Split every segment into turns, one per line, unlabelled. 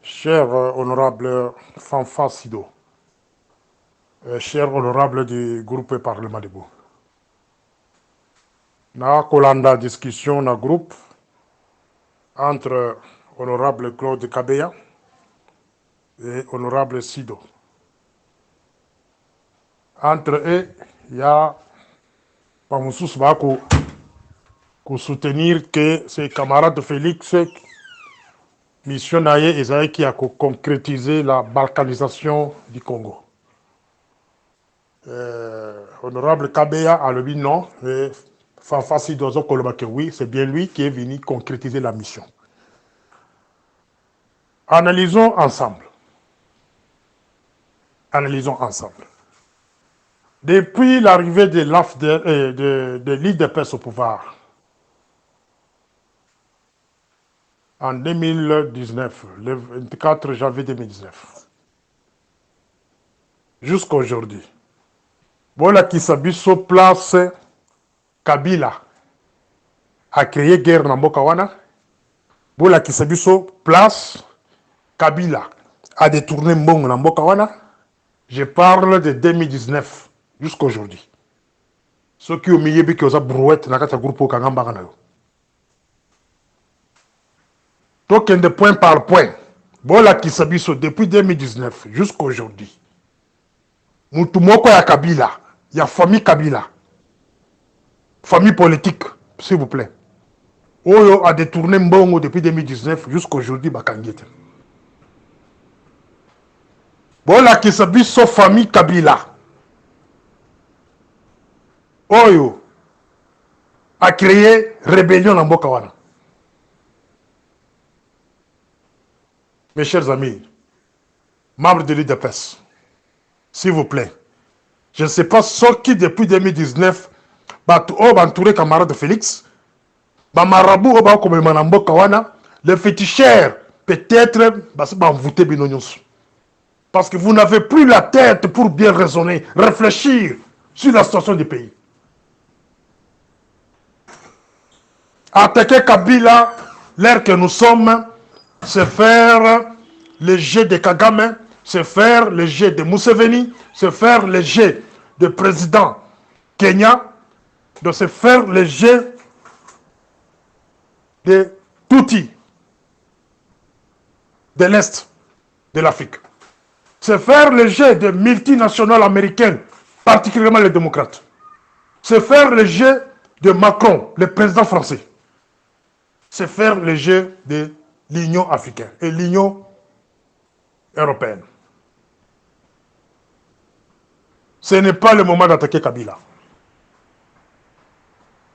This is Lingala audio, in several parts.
Cher honorable Fanfa Sido, cher honorable du groupe Parlement debout. Na kolanda discussion na groupe entre honorable Claude Kabeya et honorable Sido. Entre eux, il y a Pamoussous Bako pour soutenir que ses camarades de Félix mission naye Esaïe qui a concrétisé la balkanisation du Congo. Honorable Kabeya a le dit non, et Fanfasi Dozo Kolobake oui, c'est bien lui qui est venu concrétiser la mission. Analysons ensemble. Analysons ensemble. Depuis l'arrivée de l'AFDEL de l'IDPS au pouvoir, en 2019, le 24 janvier 2019, jusqu'à aujourd'hui, Bola Kisabiso place Kabila a créé guerre dans Bokawana. Bola Kisabiso place Kabila a détourné Mbong dans Bokawana. Je parle de 2019 jusqu'à aujourd'hui. Ceux qui ont mis les brouettes dans le groupe Kangamba. Donc, de point par point, Bola Kisabiso depuis 2019 jusqu'à aujourd'hui. Moutoumoko ya Kabila, il y a famille Kabila, famille politique, s'il vous plaît. Oyo a détourné Mbongo depuis 2019 jusqu'à aujourd'hui, Bakangete. Bola Kisabiso famille Kabila. Oyo a créé rébellion en Bokawana. Mes chers amis, membres de l'IDPS, s'il vous plaît, je ne sais pas ce qui depuis 2019 va entourer camarade de Félix, marabout le féticheur peut-être va voter Binonyos. Parce que vous n'avez plus la tête pour bien raisonner, réfléchir sur la situation du pays. Attaquer Kabila, l'ère que nous sommes, c'est faire le jeu de Kagame, c'est faire le jeu de Museveni, c'est faire le jeu de président Kenya, de se faire le jeu de Tutsi, de l'Est de l'Afrique. C'est faire le jeu de multinationales américaines, particulièrement les démocrates. C'est faire le jeu de Macron, le président français. C'est faire le jeu de l'Union africaine et l'Union européenne. Ce n'est pas le moment d'attaquer Kabila.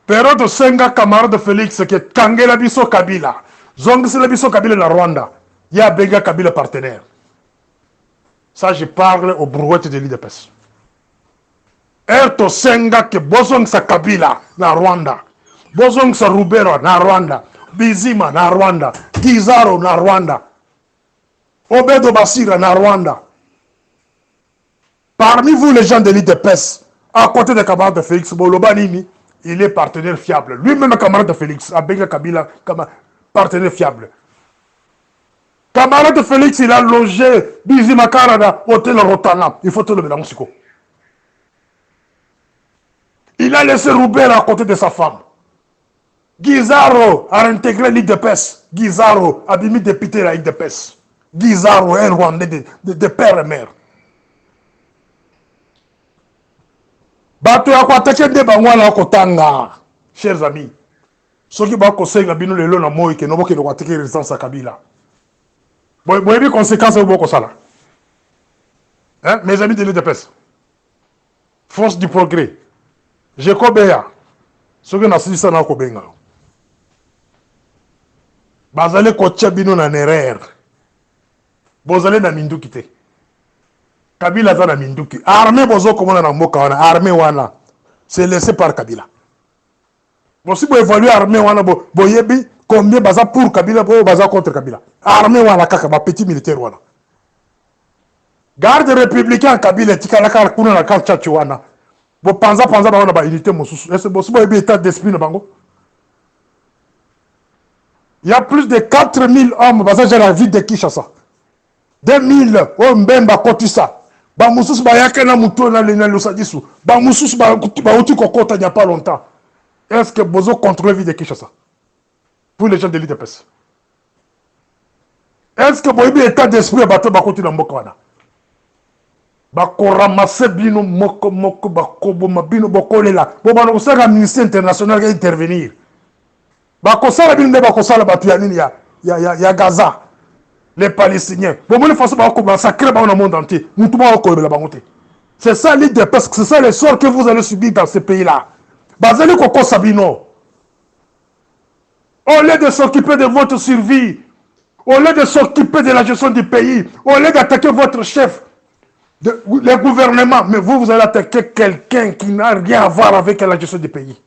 Période 5 camarade de Félix qui est Kangela Biso Kabila. Zongsi Biso Kabila la Rwanda. Il y a Benga Kabila partenaire. Ça, je parle aux brouettes de l'IDPS. Erto Senga que Bozong sa Kabila na Rwanda. Bozong sa Rubero na Rwanda. Bizima na Rwanda. Gizaro na Rwanda. Obedo Basira na Rwanda. Parmi vous, les gens de l'IDPS, à côté de camarade de Félix Bolobanini, il est partenaire fiable. Lui-même, camarade de Félix, Abenga Kabila, partenaire fiable. Camarade de Félix, il a logé Bizima Karada, hôtel Rotana. Il faut tout le mélanger. Il a laissé Roubert à côté de sa femme. Gizaro a intégré l'IDPS. Gizaro a mis député à l'IDPS. Gizaro est un Rwandais de père et mère. Bato ya kwateke nde bangwana kotanga, chers amis. Soki ba kosenga bino lelo na moi ke noboke de kwateke résistance à Kabila. Boyebi conséquences au boko sala. Hein, mes amis de l'IDPS. Force du progrès. Je kobeya. Soki na sisa na ko benga. Bazale ko bino na nerer. Bozale na minduki te. Kabila za na minduki. Armée bozo komona na mboka wana. Armée wana. C'est laissé par Kabila. Bon, si vous évaluez l'armée wana, boyebi combien baza pour Kabila, baza contre Kabila. Armée wana kaka, ba petit militaire wana. Garde républicain Kabila, tika la kala kuna na kala chachu wana. Bo panza ba wana ba unité mosusu. Est-ce que si boyebi état d'esprit na bango? Il y a plus de 4000 hommes baza dans la ville de Kinshasa. 2000 oyo Mbemba akotisa bamosusu bayaki na mutu na Lusadisu bamosusu bauti kokota il n'y a pas longtemps. Est-ce que bozo contrôle vie de Kinshasa pour les gens de l'IDPS? Est-ce que boyebi état d'esprit bato bakoti na mboka wana bakoramase bino moko moko bakoboma bino bokolela bobana kosala ministère international ka intervenir bakosala bino nde bakosala bato ya nini ya Gaza les Palestiniens bomoni façon bakobasacrer bango na monde entier mutu bakoyebela bango te. C'est ça l'IDPS, c'est ça les sorts que vous allez subir dans ce pays-là. Bazali kokosa bino au lieu de s'occuper de votre survie, au lieu de s'occuper de la gestion du pays, au lieu d'attaquer votre chef, le gouvernement, mais vous allez attaquer quelqu'un qui n'a rien à voir avec la gestion du pays.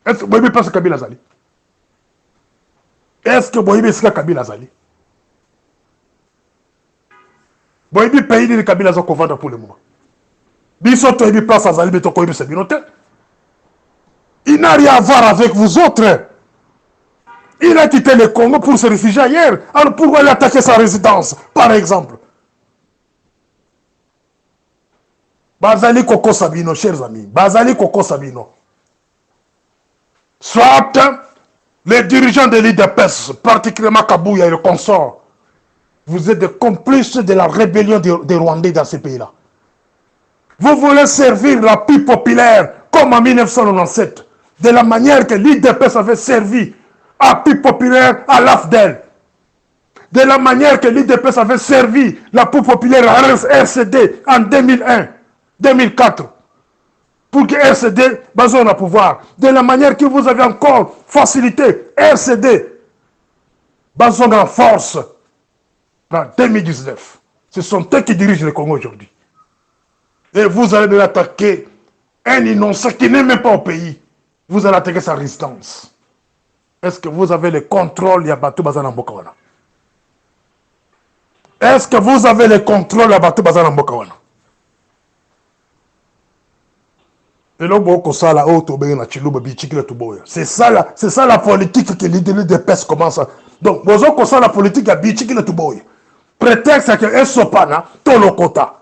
Est-ce que vous pensez Kabila Zali? Est-ce que vous pensez Kabila Zali? Vous avez pays de Kabila Zali qu'on vend pour le moment. Bisoto et place à Zali, mais tu c'est binote. Il n'a rien à voir avec vous autres. Il a quitté le Congo pour se réfugier ailleurs. Alors pourquoi il a attaqué sa résidence, par exemple? Bazali Koko Sabino, chers amis. Bazali Koko Sabino. Soit les dirigeants de l'IDPS, particulièrement Kabouya et le consort, vous êtes des complices de la rébellion des Rwandais dans ce pays-là. Vous voulez servir la paix populaire comme en 1997, de la manière que l'IDPS avait servi à paix populaire à l'AFDEL, de la manière que l'IDPS avait servi la paix populaire à RCD en 2001, 2004, pour que RCD bazoue le pouvoir, de la manière que vous avez encore facilité RCD bazoue en force en 2019. Ce sont eux qui dirigent le Congo aujourd'hui. Et vous allez attaquer un innocent qui n'est même pas au pays. Vous allez attaquer sa résidence. Est-ce que vous avez le contrôle Yabatou Bazana Mbokawana? Est-ce que vous avez le contrôle Yabatou Bazana Mbokawana? Et là, c'est ça la politique que l'idée de PES commence. Donc, vous avez la politique à Bichikile Touboy. Prétexte que Esopana, Tolokota.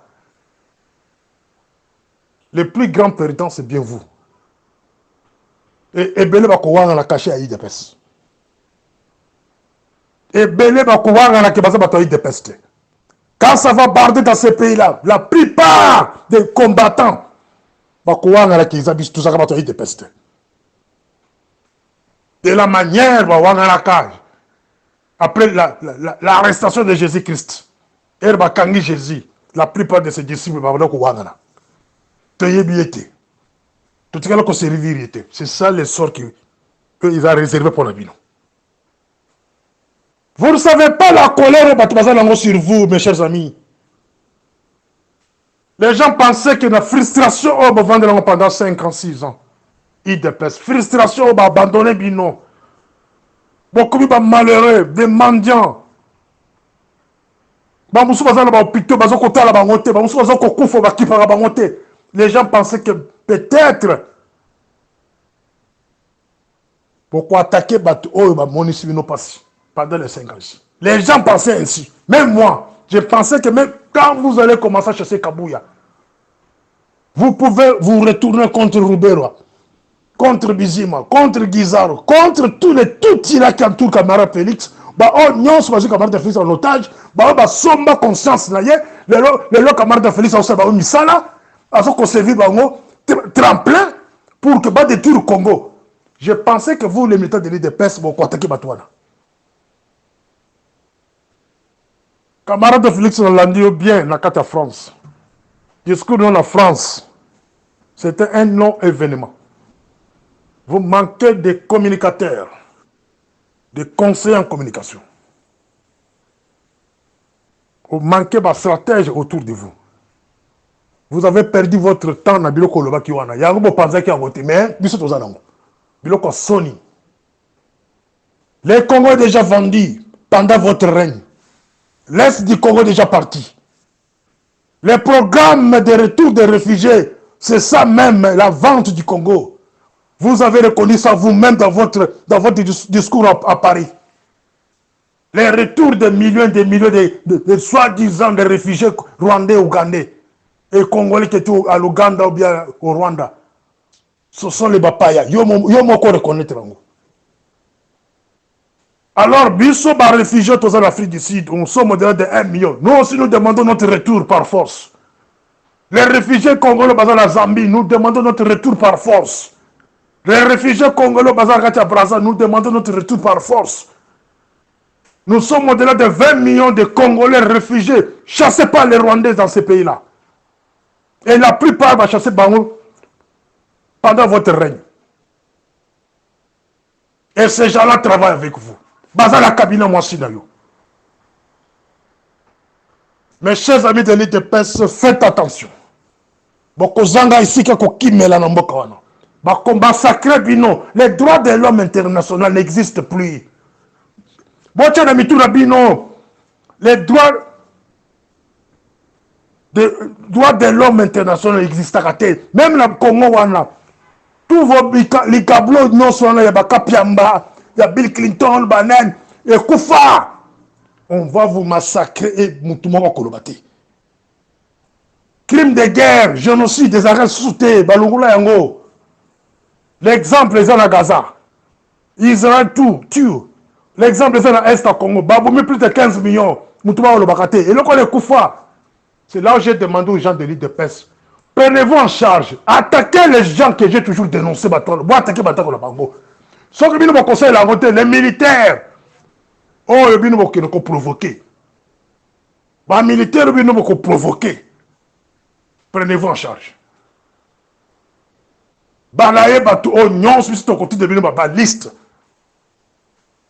Le plus grand perdant, c'est bien vous. Et Belé Bakouanga l'a caché à IDPS. Et Belé Bakouanga l'a caché à IDPS. Quand ça va barder dans ces pays-là, la plupart des combattants, Bakouanga l'a qu'ils habitent tout ça à IDPS. De la manière, Bakouanga l'a cage. Après l'arrestation de Jésus-Christ, et Bakangi Jésus, la plupart de ses disciples, Bakouanga. C'est ça le sort qu'ils ont réservé pour la vie. Vous ne savez pas la colère sur vous, mes chers amis. Les gens pensaient que la frustration va vendre pendant 5 ans, 6 ans. IDPS. Frustration va abandonner Bino. Beaucoup de malheureux, des mendiants. Les gens pensaient que peut-être pourquoi attaquer pendant les 5 ans. Les gens pensaient ainsi. Même moi, je pensais que même quand vous allez commencer à chasser Kabouya, vous pouvez vous retourner contre Roubero, contre Bizima, contre Guizaro, contre tout il a qui entoure camarade Félix. Nous sommes camarade Félix en otage. Somba conscience. Le camarade Félix a aussi misala. Qu'on se vit tremplin pour que va détruire le Congo. Je pensais que vous, les militants de l'IDPS, vous attaquer Batouana. Camarade Félix l'a dit bien, la carte à France. Discours dans la France, c'était un non-événement. Vous manquez de communicateurs, de conseillers en communication. Vous manquez de stratèges autour de vous. Vous avez perdu votre temps dans Biloko Loba Kiwana. Il y a un peu qui a voté, mais Biloko Sony. Le Congo est déjà vendu pendant votre règne. L'Est du Congo est déjà parti. Le programme de retour des réfugiés, c'est ça même, la vente du Congo. Vous avez reconnu ça vous-même dans votre discours à Paris. Les retours de millions de soi-disant des réfugiés rwandais, ougandais et congolais qui étaient à l'Ouganda ou bien au Rwanda. Ce sont les bapayas. Yo moko reconnaître. Alors, biso ba réfugiés tous en Afrique du Sud, on sommes au-delà de 1 million. Nous aussi, nous demandons notre retour par force. Les réfugiés congolais basés en Zambie, nous demandons notre retour par force. Les réfugiés congolais basés à Brazza, nous demandons notre retour par force. Nous sommes au-delà de 20 millions de Congolais réfugiés, chassés par les Rwandais dans ces pays-là. Et la plupart vont chasser Bango pendant votre règne. Et ces gens-là travaillent avec vous. Baza la cabinet, moi, Sinayo. Mes chers amis de l'IDPS, faites attention. Bokozanga ici, Kimela Namboka wana. Bakomba sacré bino. Les droits de l'homme international n'existent plus. Les droits de l'homme international n'existent pas. Même la Congo wana. Tous vos likablo non sont là, il y a Kapiamba, il y a Bill Clinton, Banen, et Koufa. On va vous massacrer et Moutouma va kolobate. Crime de guerre, génocide, des arrêts sous-té, Balungula Yango. L'exemple est dans la Gaza. Israël tout, tue. L'exemple est dans l'Est à Congo. Baboumi plus de 15 millions. Moutouma va kolobate. Et le quoi les Koufa. C'est là où j'ai demandé aux gens de l'IDPS. Prenez-vous en charge. Attaquez les gens que j'ai toujours dénoncés. Vous attaquez le Bango. Ce que nous conseille la voter, les militaires. Oh, ils nous ont provoqué. Les militaires, ils nous ont provoqué. Prenez-vous en charge. Balaye Batou, oh non, c'est ton côté de nous, ma liste.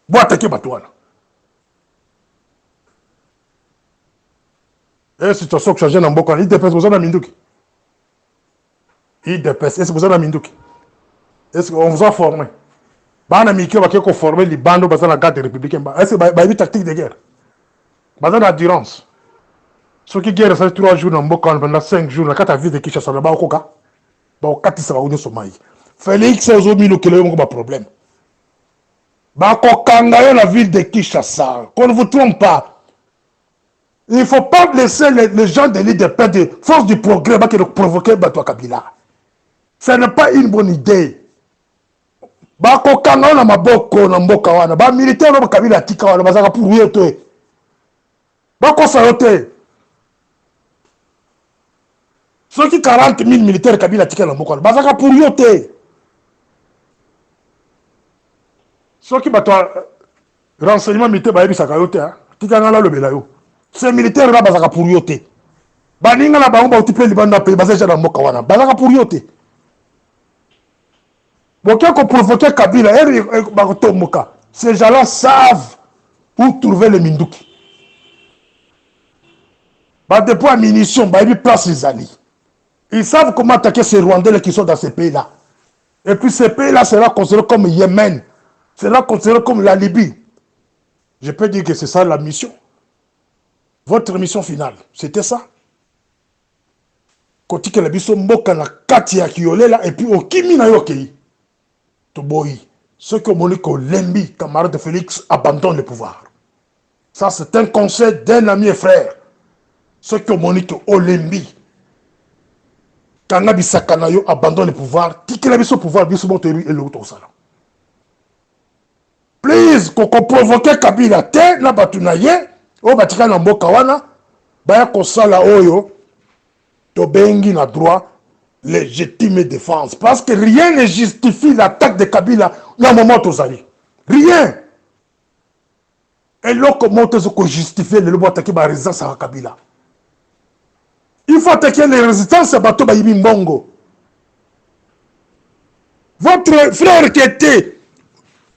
Vous attaquez Batouana. Et la situation que change dans le Boko, il dépêche, vous en avez Minduki. Il dépêche, est-ce que vous en avez Minduki? Est-ce qu'on vous a formé? Bana Miki va qu'on former les bandes dans la garde républicaine. Est-ce que vous avez une tactique de guerre? Dans l'endurance. Ceux qui guerrent, ça fait 3 jours dans le Boko, pendant 5 jours, dans la ville de Kinshasa, là-bas, au Koka. Au Katissa, au Somaï. Félix, c'est aux 1000 km, il y a un problème. La ville de Kinshasa, qu'on ne vous trompe pas. Il ne faut pas laisser les gens de l'île de paix de force du progrès qui ont provoqué Batou Kabila. Ce n'est pas une bonne idée. Bako kanga na maboko na mboka wana ba militaire na Kabila tika wana bazaka pour yote. Bako sa yote. Ceux qui 40 000 militaires Kabila tika na mboka wana bazaka pour yote. Ceux qui bato renseignement militaire ba yebi saka yote hein. Tika ngala lobela yo. Ces militaires là bazaka pour yote. Baninga na bango ba otipe libanda pe bazaja na mboka wana bazaka pour yote. Provoquer Kabila, ces gens-là savent où trouver les Minduki. Depuis la munition, ils placent les alliés. Ils savent comment attaquer ces Rwandais qui sont dans ces pays-là. Et puis ces pays-là sera considéré comme Yémen, sera considéré comme la Libye. Je peux dire que c'est ça la mission. Votre mission finale, c'était ça. Quand il y a des Katia Kiolela et puis au Kimina Yokei. Toboyi, ceux qui ont montré que Lembi, camarade de Félix, abandonne le pouvoir. Ça, c'est un conseil d'un ami et frère. Ceux qui ont montré que Lembi, Kanabi Sakanayo, abandonne le pouvoir, qui a mis au pouvoir, bien souvent, élu et l'autre au salon. Please, qu'on provoque Kabila, te, na batunaye, au Batika Nambo Kawana, baya kosala oyo, to bengi na droit, légitime défense. Parce que rien ne justifie l'attaque de Kabila dans le moment où vous allez. Rien. Et là, comment vous justifiez le droit d'attaquer la résistance à Kabila? Il faut attaquer les résistances à Bato Bayibi Mbongo. Votre frère qui était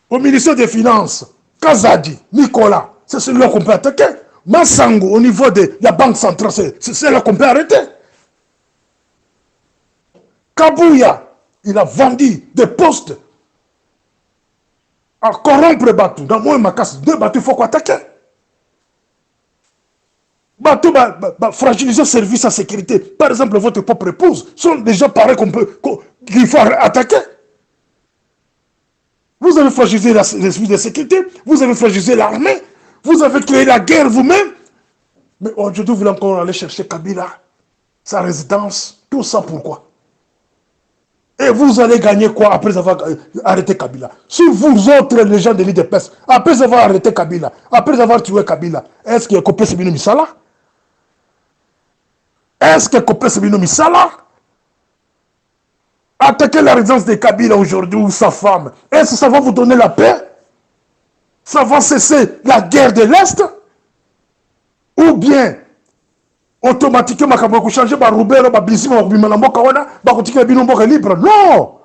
au ministère des Finances, Kazadi, Nicolas, c'est celui-là qu'on peut attaquer. Massango, au niveau de la Banque centrale, c'est là qu'on peut arrêter. Kabouya, il a vendu des postes à corrompre Batou. Dans moi, ma casse, 2 Batou, il faut attaquer. Batou va fragiliser le service à sécurité. Par exemple, votre propre épouse sont des gens pareils qu'il faut attaquer. Vous avez fragilisé le service de sécurité, vous avez fragilisé l'armée, Vous avez créé la guerre vous-même. Mais aujourd'hui, vous voulez encore aller chercher Kabila, sa résidence, tout ça pourquoi? Et vous allez gagner quoi après avoir arrêté Kabila? Si vous autres, les gens de l'IDPS, après avoir arrêté Kabila, après avoir tué Kabila, est-ce que Kopé Sebino Misala? Est-ce que Kopé Sebino Misala? Attaquer la résidence de Kabila aujourd'hui ou sa femme, est-ce que ça va vous donner la paix? Ça va cesser la guerre de l'Est? Ou bien, automatiquement, quand vous changez, libre. Non!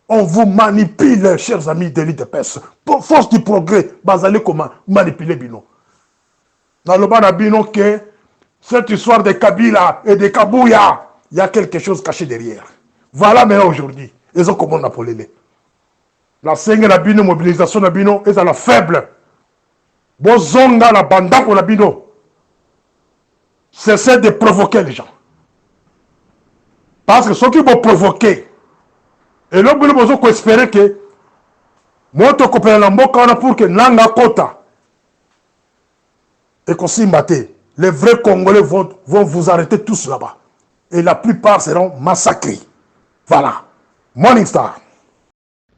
On vous manipule, chers amis de l'IDPS. Pour force du progrès, vous allez comment manipuler Bino. Dans le bas de Bino, que cette histoire de Kabila et de Kabouya, il y a quelque chose caché derrière. Voilà, mais aujourd'hui, ils ont comment on appelle les. La seigne la Bino, mobilisation de Bino, est à la faible. Bozonga la banda pour la Bino. Cessez de provoquer les gens. Parce que ceux qui vont provoquer, et là, nous devons espérer que moi, je coopère la mboka pour que Nanga Kota et Kosimbate, les vrais Congolais vont vous arrêter tous là-bas. Et la plupart seront massacrés. Voilà. Morning Star.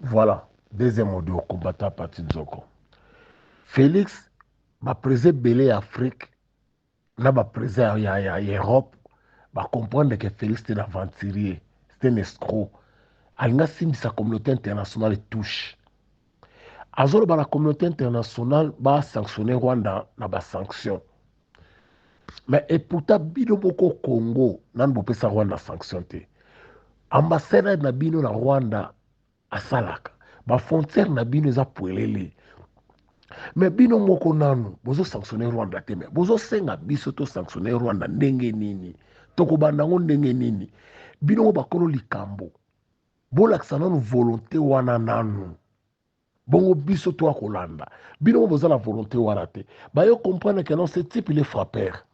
Voilà. Deuxième audio combattant parti de Zoko. Félix, ma présé belé Afrique, na ma présé en Europe, va comprendre que Félix est un aventurier, c'est un escroc. Alinga simbi sa communauté internationale touche. Azolo ba la communauté internationale va sanctionner Rwanda na ba sanction. Mais et pourtant bino moko Congo nan bo pesa Rwanda sanction te. Ambassadeur na bino na Rwanda asalaka. Ba frontière na bino eza poelele. Mais bino moko nanu bozo sanctionner Rwanda te, mais bozo senga biso to sanctionner Rwanda ndenge nini. Toko bandango ndenge nini. Bino mo bakolo likambo. Bolakisa nanu volonté wana nanu. Bongo biso to akolanda. Bino mo boza la volonté wana te. Ba yo comprendre que non ce type il est frappeur.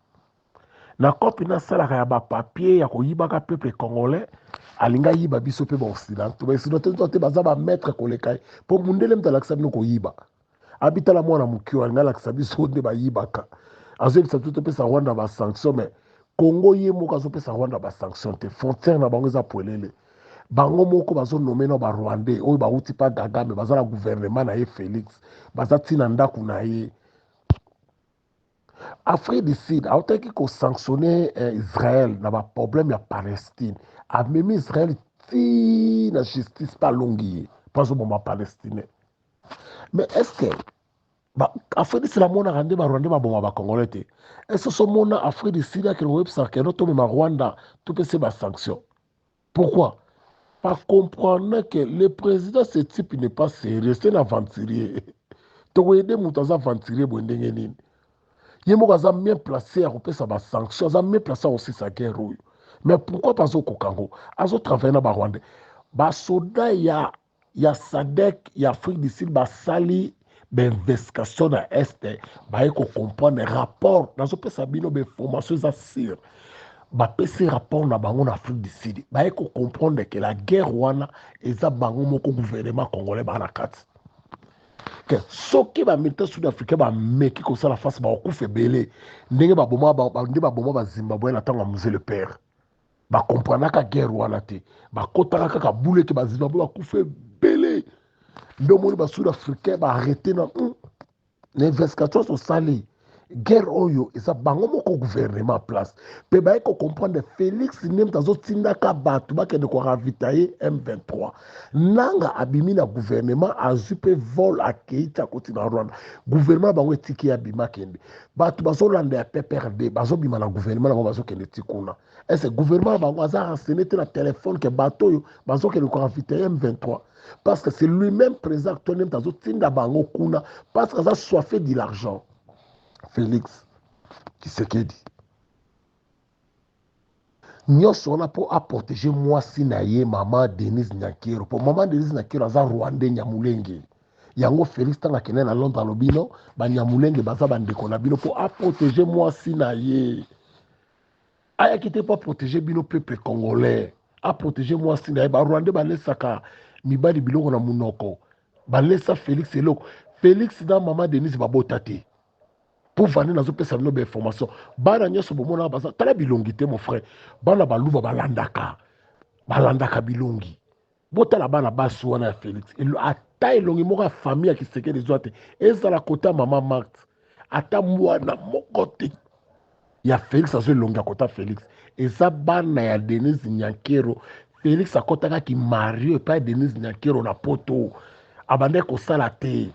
Na kopi na salaka ya ba papier ya koyibaka peuple congolais alinga yiba biso pe ba occidentaux. Ba occidentaux te baza ba maître kolekai. Po mundele mtalakisa bino koyiba. Abitala mwana mukio alinga lakisa biso nde bayibaka. Azobisa tout pesa Rwanda ba sanction mais Congo ye moko azopesa Rwanda ba sanction te. Frontière na bango eza poelele. Bango moko bazo nommer na ba Rwandais oyo ba uti pa Kagame baza na gouvernement na ye Félix baza tina ndaku na ye. Afrique du Sud a autant ko sanctionner Israël na ba problème ya Palestine a même Israël ti na justice pas longi pas au moment palestinien. Mais est-ce que Afrique du Sud la mona rande ba Rwanda ba boma ba Congolais te? Est-ce que so mona Afrique du Sud que le website que notre ma Rwanda tout que c'est ba sanction? Pourquoi? Par comprendre que le président ce type n'est pas sérieux, c'est un aventurier. To aider mutaza aventurier bo ndenge nini? Yemo kaza bien placé à repérer sa sanction, ça bien placé aussi sa guerre. Mais pourquoi pas au Congo? Azo travailler na ba Rwanda. Ba soda ya SADC, ya Afrique du Sud ba sali d'investigation à est ba ko comprendre rapport dans ce pesa bino be formation za sir. Ba pesi rapport na bango na Afrique du Sud. Ba ko comprendre que la guerre wana eza bango moko gouvernement congolais ba na kati. Que soki ba militaire sud-africain ba meki ko sala face ba okufe belé ndenge ba boma ba Zimbabwe na tanga musée le père ba comprendre ka guerre wana te ba kotaka kaka boule ke ba Zimbabwe ba kufe belé ndomoni ba sud-africain ba arrêter na l'investigation so sali guerre oyo eza bango moko gouvernement place pe ba ko comprendre Félix nem tazo tindaka batu ba ke de ko ravitailler M23 nanga abimi na gouvernement azupe vol a keita koti na Rwanda gouvernement bango etiki abima kende batu bazo landa ya PPRD bazo bima na gouvernement bango bazo kende tikuna est-ce gouvernement bango aza renseigné na téléphone que bato yo bazo kende ko ravitailler M23 parce que c'est lui-même président actuel nem tazo tinda bango kuna parce que ça soifé de l'argent. Félix Tshisekedi nyonso wana mpo aprotéger mwasi na ye mama Denise Nyakero mpo mama Denise Nyakero aza Rwandais Nyamulenge yango Félix ntango akende na Londres alobi no banyamulenge baza bandeko na bino mpo aprotéger mwasi na ye ayaki te mpo aprotéger bino peuple congolais aprotéger mwasi na ye barwandais balesaka mibali biloko na munoko balesa Félix eloko Félix na mama Denise babota te pour vendre nazo pesa no information bana nyoso bomona baza tala bilongi te mon frère bana baluba balandaka bilongi botala bana basi wana ya Félix ata elongi moko ya famille ya Kisekedi ezwa te ezala kota mama Marthe ata mwana moko te ya Félix azo elongi ya kota Félix eza bana ya Denise Nyankero Félix akotakaki Mario epai ya Denise Nyankero na poto abandaki kosala te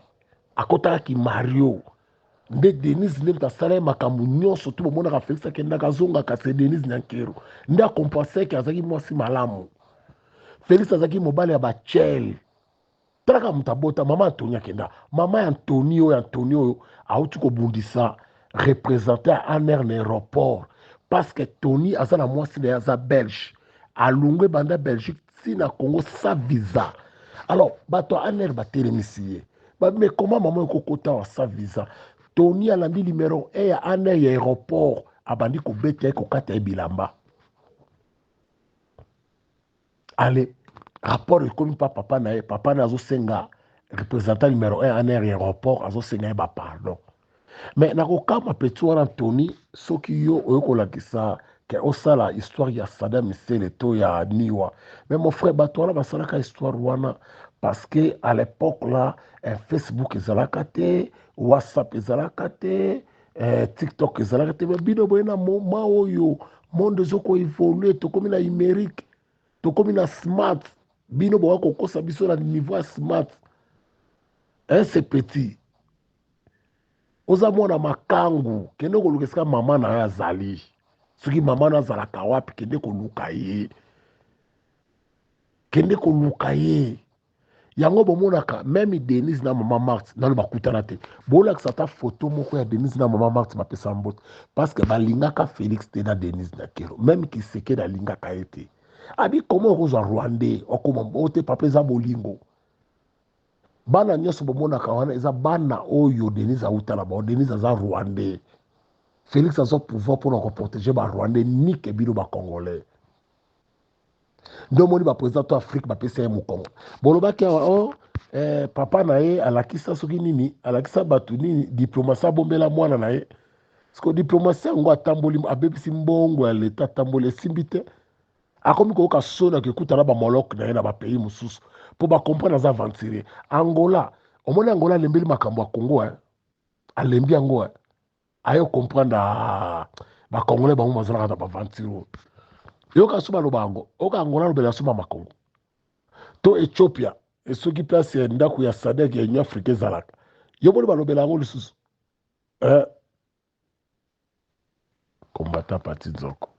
akotakaki Mario nde Denise nde asala ye makambo nyonso to bomonaka Félix akendaka azongaka se Denise Nyankero nde akompenseki azalaki mwasi malamu Félix azalaki mobali ya bachel talaka moto abota mama Antoni akenda mama ya Antoni oyo auti kobundisa représente ya aner na aéroport parce que Tony aza na mwasi na ye aza belge alungwe banda Belgique ti na Congo sa visa alors bato ya aner batelemisi ye mais comment mama ekokota wa sa visa Tony alandi numéro 1 ya aner ya aéroport abandi kobeta ye kokata ye bilamba ale rapport ekomi pa papa na ye papa na azosenga représentant numéro 1 aner ya aéroport azosenga ye bapardon mais nakokama peti wana Tony soki yo oyokolakisa ke osala histoire ya Saddam Hussein to ya niwa mais mon frère bato wana basalaka histoire wana parce que à l'époque là Facebook ezalaka te WhatsApp ezalaka te TikTok ezalaka te mais bino boye na moma oyo monde ezokoévolue tokomi na numérique tokomi na smart bino boka kokosa biso na niveau ya smart c'est petit oza mwana makangu kende koluka esika mama na yo azali soki mama na azalaka wapi kende koluka ye yango bomonaka meme Denise na mama Marthe nano bakutana te bolakisa ata foto moko ya Denise na mama Marthe bapesa mbote parce que balingaka Félix te na Denise Nyankero meme Kisekedi alingaka ye te abi komo okozwa Rwandais okoma ote papa eza bolingo bana nyonso bomonaka wana eza bana oyo Denise autala bao Denise aza Rwandais Félix aza pouvoir mpona koprotéger barwandais nike bino bacongolais nde omoni baprésident to Afrique bapesa ye mokongo bolobaki awa papa na ye alakisa soki nini alakisa bato nini diplomatie abombela mwana na ye siko diplomatie yango atamboli abebisi mbongo ya leta atamboli esimbi te akomi koyoka soni akekuta na bamoloke na ye na bapays mosusu mpo bakomprendre aza aventurier Angola omoni Angola alembeli makambo ya Congo alembi yango ayo comprendre bakongolais bango bazalaka na baventure yoka so baloba yango oka Angola alobela so makongo to Ethiopia esoki place ya ndako ya SADC ya Union Africaine ezalaka yo boni balobela yango lisusu combattant parti nzoko